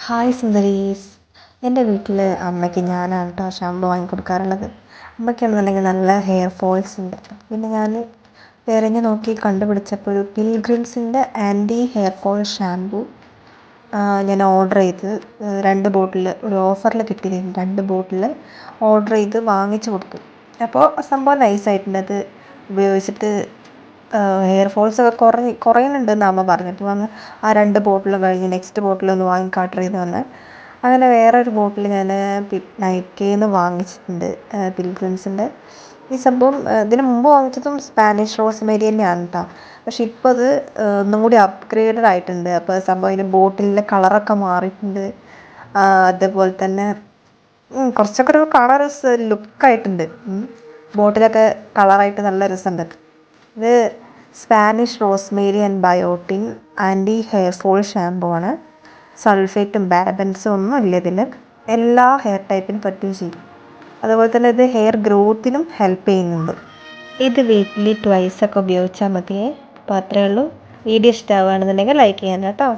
Hi സുന്ദരീസ്. എൻ്റെ വീട്ടിൽ അമ്മയ്ക്ക് ഞാനാണ് കേട്ടോ ഷാമ്പു വാങ്ങിക്കൊടുക്കാറുള്ളത്. അമ്മയ്ക്കാണെന്നുണ്ടെങ്കിൽ നല്ല ഹെയർ ഫോൾസ് ഉണ്ട്. പിന്നെ ഞാൻ തിരഞ്ഞു നോക്കി കണ്ടുപിടിച്ചപ്പോൾ ഒരു പിൽഗ്രിംസിൻ്റെ ആൻറ്റി ഹെയർ ഫോൾ ഷാമ്പു ഞാൻ ഓർഡർ ചെയ്ത് 2 ബോട്ടിൽ ഒരു ഓഫറിൽ കിട്ടിയിരുന്നു. 2 ബോട്ടിൽ ഓർഡർ ചെയ്ത് വാങ്ങിച്ചു കൊടുത്തു. അപ്പോൾ സംഭവം നൈസായിട്ടുണ്ട്. അത് ഉപയോഗിച്ചിട്ട് ഹെയർ ഫോൾസൊക്കെ കുറയുന്നുണ്ടെന്ന് അമ്മ പറഞ്ഞിട്ട് വന്ന് ആ 2 ബോട്ടിൽ കഴിഞ്ഞ് നെക്സ്റ്റ് ബോട്ടിലൊന്ന് വാങ്ങിക്കാട്ടെന്ന് വന്ന് അങ്ങനെ വേറൊരു ബോട്ടിൽ ഞാൻ നൈക്കയിൽ വാങ്ങിച്ചിട്ടുണ്ട്, പിൽഗ്രിംസിൻ്റെ. ഈ സംഭവം ഇതിന് മുമ്പ് വാങ്ങിച്ചതും സ്പാനിഷ് റോസ്മേരി തന്നെയാണ് കേട്ടോ. പക്ഷെ ഇപ്പോൾ അത് ഒന്നും കൂടി അപ്ഗ്രേഡഡ് ആയിട്ടുണ്ട്. അപ്പോൾ സംഭവം അതിൻ്റെ ബോട്ടിലിൻ്റെ കളറൊക്കെ മാറിയിട്ടുണ്ട്. അതേപോലെ തന്നെ കുറച്ചൊക്കെ ഒരു കളർ ലുക്കായിട്ടുണ്ട്. ബോട്ടിലൊക്കെ കളറായിട്ട് നല്ല രസമുണ്ട്. ഇത് Spanish rosemary and biotin anti hair fall shampoo ആണ്. സൾഫേറ്റും പാരബൻസും ഒന്നും ഇല്ല ഇതിൽ. എല്ലാ ഹെയർ ടൈപ്പിനും പറ്റുകയും ചെയ്യും. അതുപോലെ തന്നെ ഇത് ഹെയർ ഗ്രോത്തിനും ഹെൽപ്പ് ചെയ്യുന്നുണ്ട്. ഇത് വീക്കിലി ട്വൈസ് ഒക്കെ ഉപയോഗിച്ചാൽ മതിയേ. അപ്പോൾ അത്രയേ ഉള്ളൂ. വീഡിയോ ഇഷ്ടമാവുകയാണെന്നുണ്ടെങ്കിൽ ലൈക്ക് ചെയ്യാൻ കേട്ടോ.